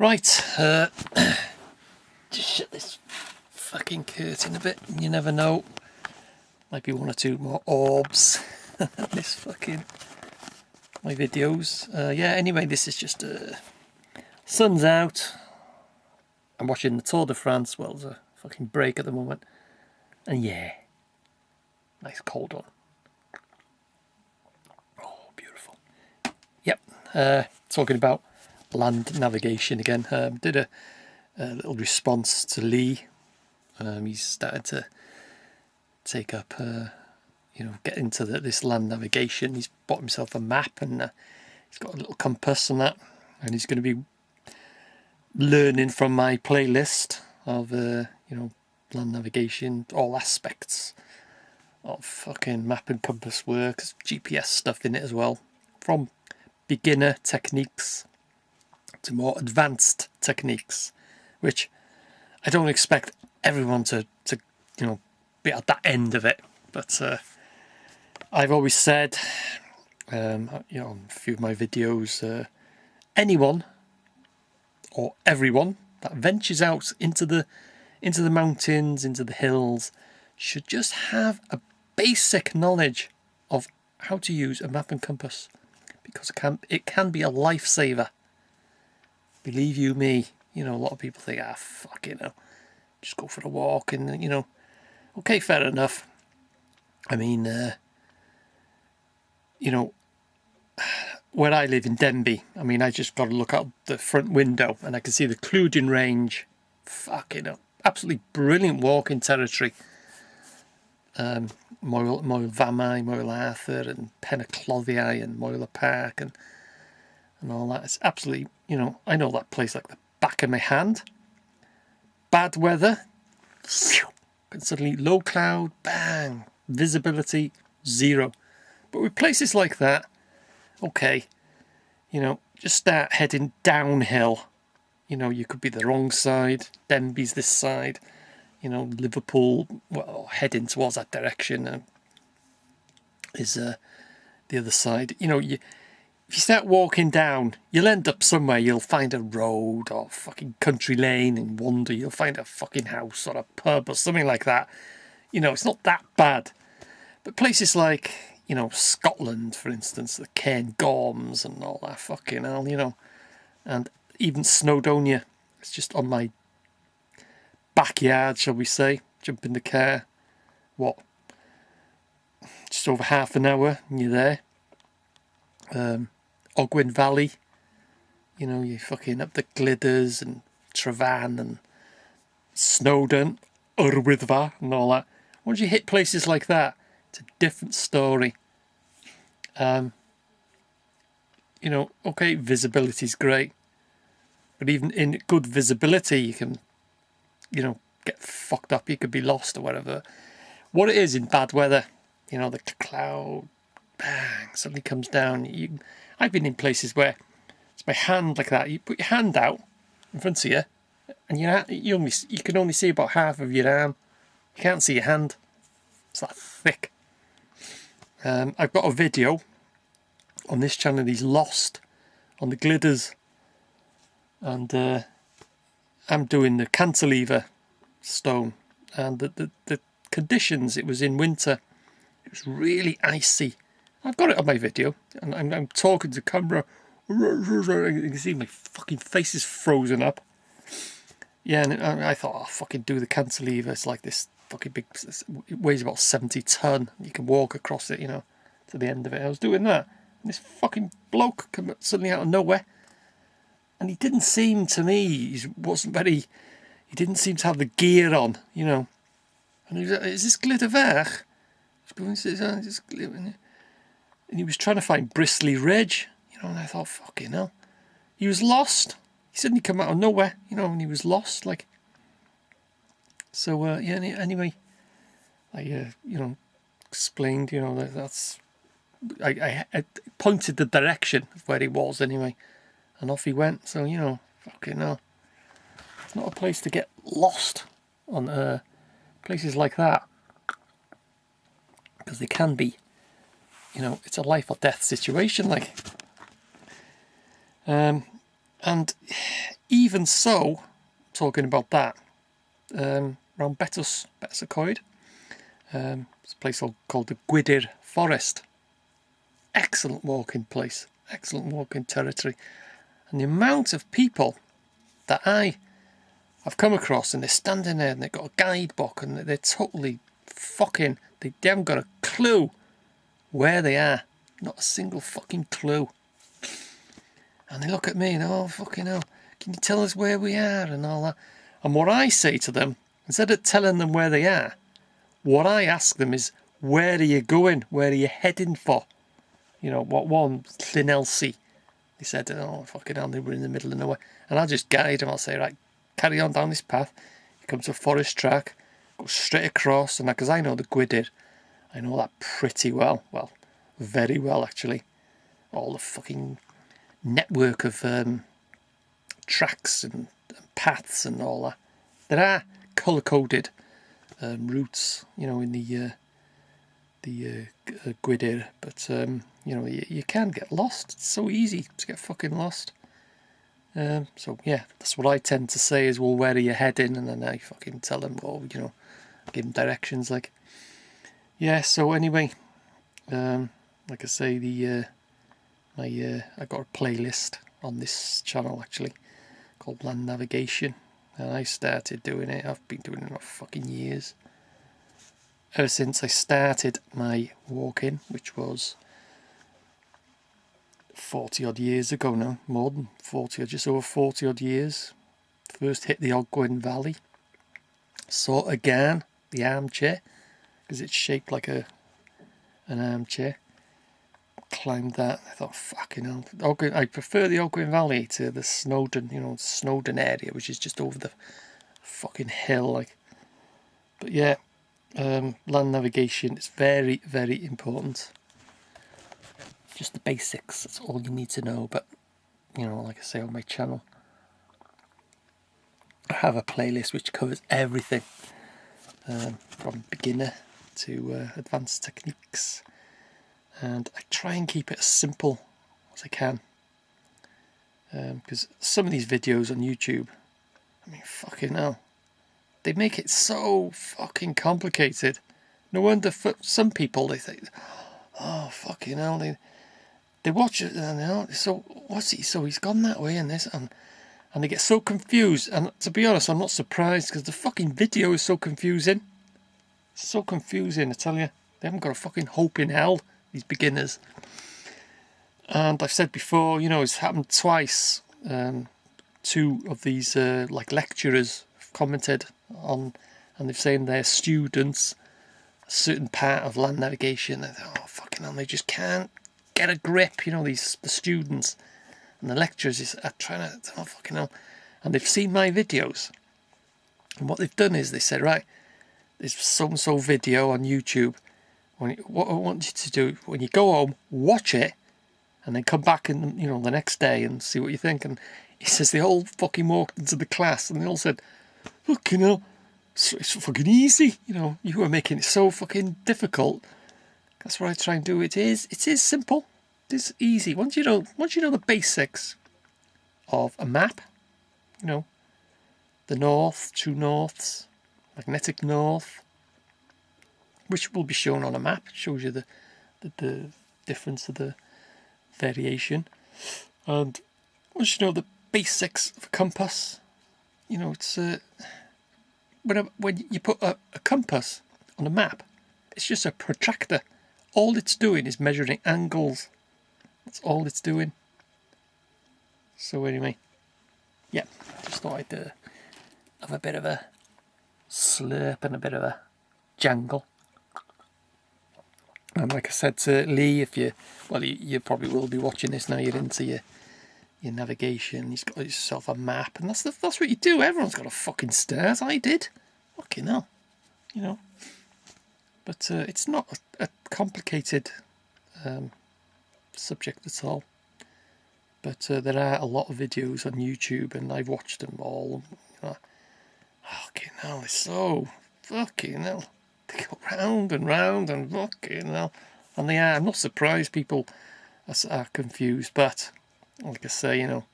Right, just shut this fucking curtain a bit. You never know. Might be one or two more orbs. This fucking my videos. Yeah. Anyway, this is just sun's out. I'm watching the Tour de France. Well, there's a fucking break at the moment, and yeah, nice cold one. Oh, beautiful. Yep. Talking about land navigation again. Did a little response to Lee. He's started to take up, get into this land navigation. He's bought himself a map, and he's got a little compass and that, and he's going to be learning from my playlist of, land navigation, all aspects of fucking map and compass work. There's GPS stuff in it as well, from beginner techniques to more advanced techniques, which I don't expect everyone to be at that end of it. But I've always said, in a few of my videos, anyone or everyone that ventures out into the mountains, into the hills, should just have a basic knowledge of how to use a map and compass, because it can be a lifesaver. Believe you me, a lot of people think, fuck, just go for a walk, and okay, fair enough. I mean, where I live in Denbigh, I just got to look out the front window and I can see the Clwydyn Range. Fucking hell, absolutely brilliant walking territory. Moel Famau, Moel Arthur, and Pen y Cloddiau, and Moel Park, and all that. It's absolutely, I know that place like the back of my hand. Bad weather, and suddenly low cloud, bang, visibility, zero. But with places like that, okay, just start heading downhill. You could be the wrong side, Denbigh's this side, Liverpool, well, heading towards that direction is the other side. If you start walking down, you'll end up somewhere. You'll find a road or fucking country lane and wander. You'll find a fucking house or a pub or something like that. It's not that bad. But places like, Scotland, for instance, the Cairn Gorms and all that fucking hell, and even Snowdonia. It's just on my backyard, shall we say. Jump in the car. Just over half an hour and you're there. Ogwen Valley, you're fucking up the Gliders and Trevan and Snowdon, Urwyddfa and all that. Once you hit places like that, it's a different story. Okay, visibility's great, but even in good visibility, you can, get fucked up. You could be lost or whatever. What it is in bad weather, the cloud, bang, suddenly comes down. I've been in places where it's my hand like that. You put your hand out in front of you, and you can only see about half of your arm. You can't see your hand. It's that thick. I've got a video on this channel. He's lost on the Gliders, and I'm doing the cantilever stone, and the conditions. It was in winter. It was really icy. I've got it on my video, and I'm talking to camera. You can see my fucking face is frozen up. Yeah, and I thought, fucking do the cantilever. It's like this fucking big. It weighs about 70 ton. You can walk across it, to the end of it. I was doing that, and this fucking bloke came suddenly out of nowhere, and he didn't seem to me. He didn't seem to have the gear on, And he was like, "Is this Glydderfach?" And he was trying to find Bristly Ridge, and I thought, fucking hell. He was lost. He suddenly come out of nowhere, and he was lost, like. So, anyway, I, explained, that's. I pointed the direction of where he was, anyway, and off he went. So, fucking hell. It's not a place to get lost on places like that, because they can be. It's a life or death situation, like. And even so, talking about that, around Betws y Coed, it's a place called the Gwydir Forest. Excellent walking place, excellent walking territory. And the amount of people that I've come across, and they're standing there and they've got a guidebook and they're totally fucking, they haven't got a clue where they are. Not a single fucking clue. And they look at me and, oh, fucking hell, can you tell us where we are and all that? And what I say to them, instead of telling them where they are, what I ask them is, where are you going? Where are you heading for? You know, what one, Llanelsi. They said, oh, fucking hell, they were in the middle of nowhere. And I'll just guide them. I'll say, right, carry on down this path. You come to a forest track, go straight across. And because I know the Gwydir, I know that pretty well. Well, very well, actually. All the fucking network of tracks and paths and all that. There are colour-coded routes, you know, in the Gwydir, but you know, you can get lost. It's so easy to get fucking lost. So yeah, that's what I tend to say is, well, where are you heading? And then I fucking tell them, oh, you know, give them directions, like. Yeah, so anyway, like I say, I got a playlist on this channel actually called Land Navigation, and I started doing it. I've been doing it for fucking years. Ever since I started my walking, which was 40 odd years ago now, more than 40 or just over 40 odd years. First hit the Ogwen Valley, saw again the armchair, because it's shaped like an armchair. Climbed that, I thought, fucking hell. I prefer the Ogwen Valley to the Snowdon, you know, Snowdon area, which is just over the fucking hill, like. But yeah, land navigation is very, very important. Just the basics, that's all you need to know. But, you know, like I say on my channel, I have a playlist which covers everything, from beginner to advanced techniques. And I try and keep it as simple as I can, because some of these videos on YouTube, I mean, fucking hell, they make it so fucking complicated. No wonder for some people they think, oh, fucking hell, they watch it and they're, so what's he? So he's gone that way and this, and they get so confused. And to be honest, I'm not surprised, because the fucking video is so confusing. So confusing, I tell you. They haven't got a fucking hope in hell, these beginners. And I've said before, you know, it's happened twice. Two of these like lecturers have commented on, and they've saying their students a certain part of land navigation, and oh fucking hell, they just can't get a grip, you know, the students. And the lecturers are trying to, oh fucking hell. And they've seen my videos, and what they've done is they said, right, there's so-and-so video on YouTube. What I want you to do, when you go home, watch it, and then come back in, you know, the next day and see what you think. And he says they all fucking walked into the class and they all said, fucking hell, it's fucking easy, you know, you are making it so fucking difficult. That's what I try and do. It is simple. It is easy. Once you know the basics of a map, you know, the north, true norths, magnetic north, which will be shown on a map. It shows you the difference of the variation. And once you know the basics of a compass, you know, it's when you put a compass on a map, it's just a protractor. All it's doing is measuring angles. That's all it's doing. So anyway, yeah, just thought I'd have a bit of a slurp and a bit of a jangle. And like I said to Lee, if you probably will be watching this now, you're into your navigation, he's got yourself a map, and that's what you do. Everyone's got a fucking start. I did. Fucking hell. You know. But it's not a complicated subject at all. But there are a lot of videos on YouTube, and I've watched them all. You know, fucking hell, it's so fucking hell. They go round and round and fucking hell. And they are. I'm not surprised people are confused, but like I say, you know,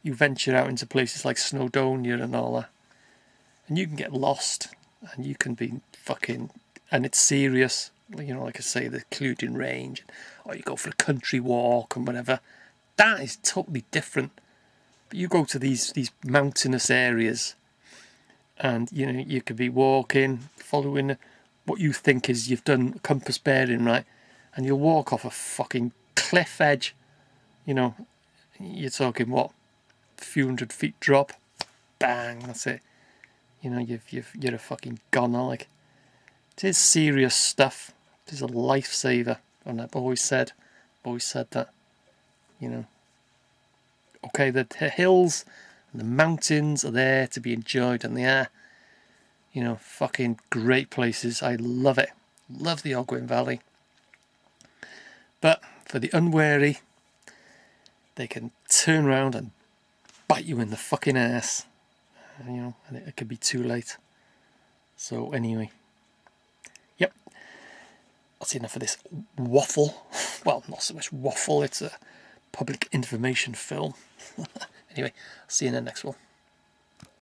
you venture out into places like Snowdonia and all that, and you can get lost, and you can be fucking, and it's serious, you know, like I say, the Clwydyn Range, or you go for a country walk and whatever. That is totally different. But you go to these mountainous areas, and you know, you could be walking, following what you think is, you've done compass bearing right, and you'll walk off a fucking cliff edge. You know, you're talking what, a few 100 feet drop, bang, that's it. You know, you're a fucking goner. Like, it is serious stuff. It is a lifesaver, and I've always said that. You know, okay, the hills and the mountains are there to be enjoyed, and they are, you know, fucking great places. I love it. Love the Ogwen Valley. But for the unwary, they can turn around and bite you in the fucking ass. You know, and it could be too late. So anyway, yep, that's enough of this waffle. Well, not so much waffle, it's a public information film. Anyway, I'll see you in the next one.